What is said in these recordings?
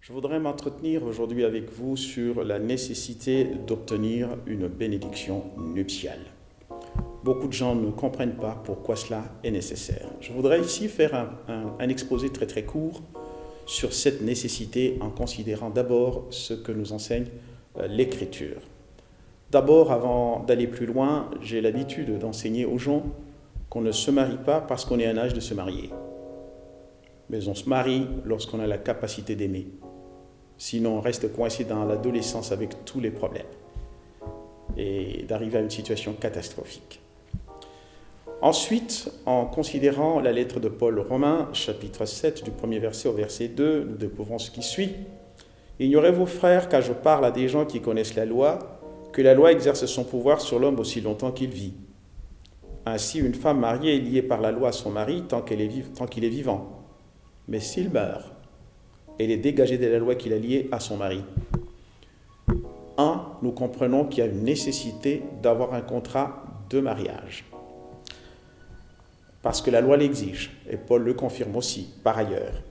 Je voudrais m'entretenir aujourd'hui avec vous sur la nécessité d'obtenir une bénédiction nuptiale. Beaucoup de gens ne comprennent pas pourquoi cela est nécessaire. Je voudrais ici faire un exposé très court sur cette nécessité en considérant d'abord ce que nous enseigne l'Écriture. D'abord, avant d'aller plus loin, j'ai l'habitude d'enseigner aux gens qu'on ne se marie pas parce qu'on est à l'âge de se marier. Mais on se marie lorsqu'on a la capacité d'aimer. Sinon, on reste coincé dans l'adolescence avec tous les problèmes et d'arriver à une situation catastrophique. Ensuite, en considérant la lettre de Paul aux Romains, chapitre 7, du premier verset au verset 2, nous découvrons ce qui suit. « Ignorez-vous, frères, car je parle à des gens qui connaissent la loi, que la loi exerce son pouvoir sur l'homme aussi longtemps qu'il vit. Ainsi, une femme mariée est liée par la loi à son mari tant qu'il est vivant. Mais s'il meurt, elle est dégagée de la loi qu'il a liée à son mari. » Nous comprenons qu'il y a une nécessité d'avoir un contrat de mariage. Parce que la loi l'exige, et Paul le confirme aussi, par ailleurs.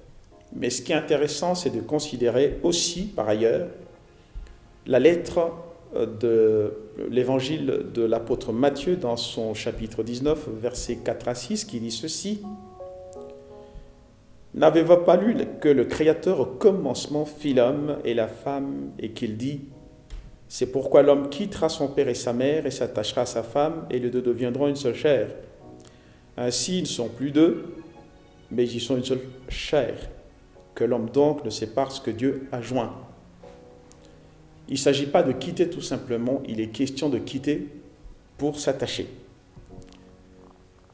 Mais ce qui est intéressant, c'est de considérer aussi, par ailleurs, la lettre de l'évangile de l'apôtre Matthieu dans son chapitre 19, versets 4 à 6, qui dit ceci. « N'avez-vous pas lu que le Créateur au commencement fit l'homme et la femme, et qu'il dit « C'est pourquoi l'homme quittera son père et sa mère et s'attachera à sa femme, et les deux deviendront une seule chair. Ainsi, ils ne sont plus deux, mais ils sont une seule chair. Que l'homme donc ne sépare ce que Dieu a joint. » Il ne s'agit pas de quitter tout simplement, il est question de quitter pour s'attacher.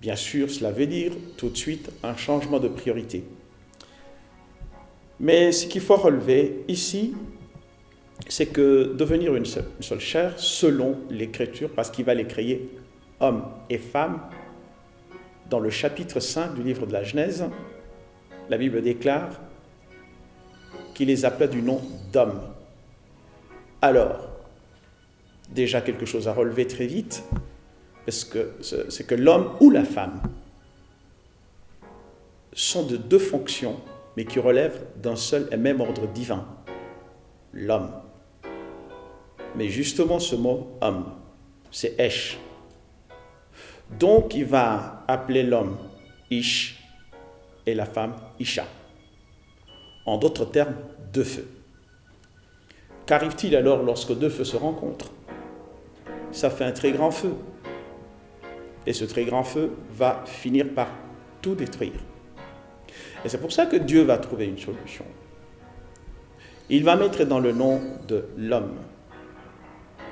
Bien sûr, cela veut dire tout de suite un changement de priorité. Mais ce qu'il faut relever ici, c'est que devenir une seule chair, selon l'Écriture, parce qu'il va les créer hommes et femmes, dans le chapitre 5 du livre de la Genèse, la Bible déclare qu'il les appela du nom d'hommes. Alors, déjà quelque chose à relever très vite, parce que c'est que l'homme ou la femme sont de deux fonctions, mais qui relèvent d'un seul et même ordre divin, l'homme. Mais justement, ce mot « homme », c'est « esh ». Donc, il va appeler l'homme « ish » et la femme « isha ». En d'autres termes, deux feux. Qu'arrive-t-il alors lorsque deux feux se rencontrent? Ça fait un très grand feu. Et ce très grand feu va finir par tout détruire. Et c'est pour ça que Dieu va trouver une solution. Il va mettre dans le nom de l'homme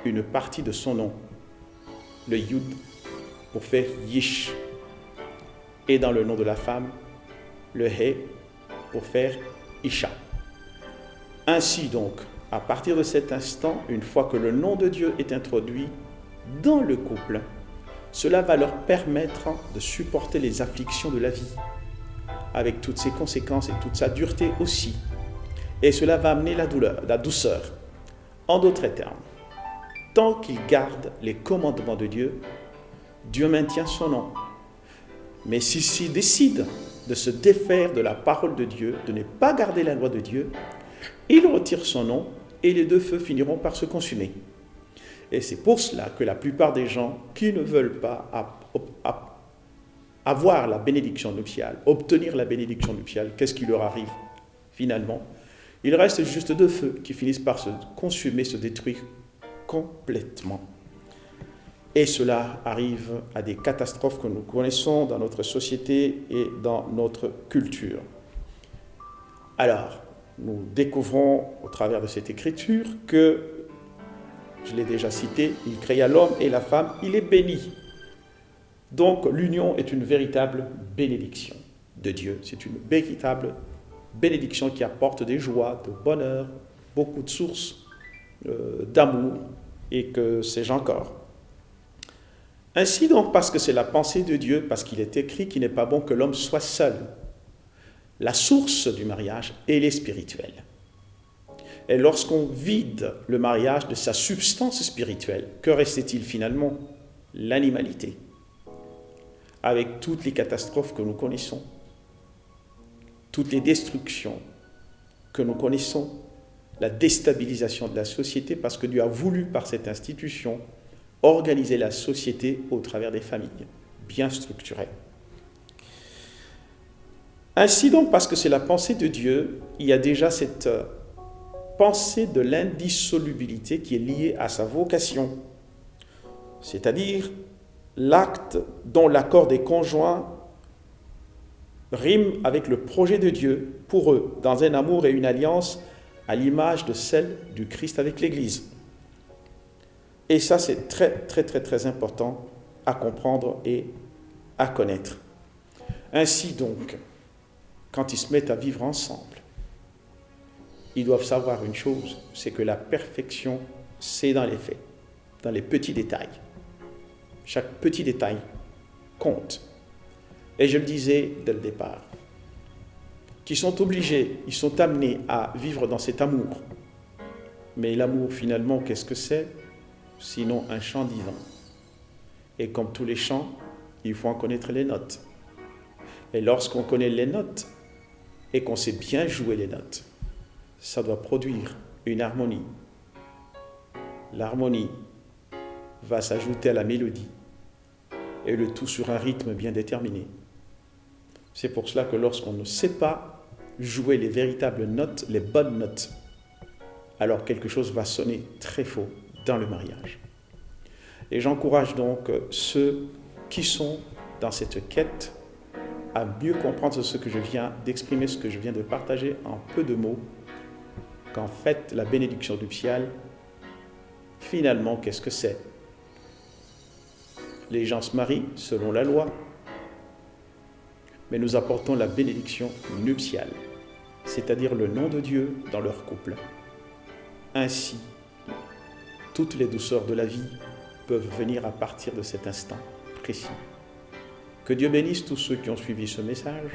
une partie de son nom, le Yud, pour faire Yish. Et dans le nom de la femme, le He, pour faire Isha. Ainsi donc, à partir de cet instant, une fois que le nom de Dieu est introduit dans le couple, cela va leur permettre de supporter les afflictions de la vie, avec toutes ses conséquences et toute sa dureté aussi. Et cela va amener la douceur. En d'autres termes, tant qu'ils gardent les commandements de Dieu, Dieu maintient son nom. Mais s'ils décident de se défaire de la parole de Dieu, de ne pas garder la loi de Dieu, il retire son nom et les deux feux finiront par se consumer. Et c'est pour cela que la plupart des gens qui ne veulent pas avoir la bénédiction nuptiale, obtenir la bénédiction nuptiale, qu'est-ce qui leur arrive finalement? Il reste juste deux feux qui finissent par se consumer, se détruire complètement. Et cela arrive à des catastrophes que nous connaissons dans notre société et dans notre culture. Alors, nous découvrons au travers de cette écriture que, je l'ai déjà cité, il créa l'homme et la femme, il est béni. Donc l'union est une véritable bénédiction de Dieu. C'est une véritable bénédiction qui apporte des joies, de bonheur, beaucoup de sources d'amour et que sais-je encore. Ainsi donc, parce que c'est la pensée de Dieu, parce qu'il est écrit qu'il n'est pas bon que l'homme soit seul, la source du mariage, elle est spirituelle. Et lorsqu'on vide le mariage de sa substance spirituelle, que reste-t-il finalement? L'animalité, avec toutes les catastrophes que nous connaissons, toutes les destructions que nous connaissons, la déstabilisation de la société, parce que Dieu a voulu, par cette institution, organiser la société au travers des familles, bien structurées. Ainsi donc, parce que c'est la pensée de Dieu, il y a déjà cette pensée de l'indissolubilité qui est liée à sa vocation, c'est-à-dire l'acte dont l'accord des conjoints rime avec le projet de Dieu pour eux, dans un amour et une alliance à l'image de celle du Christ avec l'Église. Et ça, c'est très, très, très, très important à comprendre et à connaître. Ainsi donc, quand ils se mettent à vivre ensemble, ils doivent savoir une chose, c'est que la perfection, c'est dans les faits, dans les petits détails. Chaque petit détail compte. Et je le disais dès le départ, qu'ils sont obligés, ils sont amenés à vivre dans cet amour. Mais l'amour, finalement, qu'est-ce que c'est? Sinon un chant divin. Et comme tous les chants, il faut en connaître les notes. Et lorsqu'on connaît les notes, et qu'on sait bien jouer les notes, ça doit produire une harmonie. L'harmonie va s'ajouter à la mélodie, et le tout sur un rythme bien déterminé. C'est pour cela que lorsqu'on ne sait pas jouer les véritables notes, les bonnes notes, alors quelque chose va sonner très faux dans le mariage. Et j'encourage donc ceux qui sont dans cette quête à mieux comprendre ce que je viens d'exprimer, ce que je viens de partager en peu de mots, qu'en fait, la bénédiction nuptiale, finalement, qu'est-ce que c'est? Les gens se marient selon la loi, mais nous apportons la bénédiction nuptiale, c'est-à-dire le nom de Dieu dans leur couple. Ainsi, toutes les douceurs de la vie peuvent venir à partir de cet instant précis. Que Dieu bénisse tous ceux qui ont suivi ce message.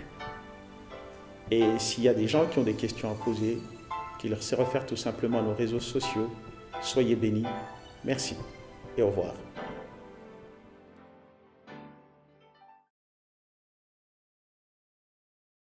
Et s'il y a des gens qui ont des questions à poser, qu'ils se réfèrent tout simplement à nos réseaux sociaux. Soyez bénis. Merci et au revoir.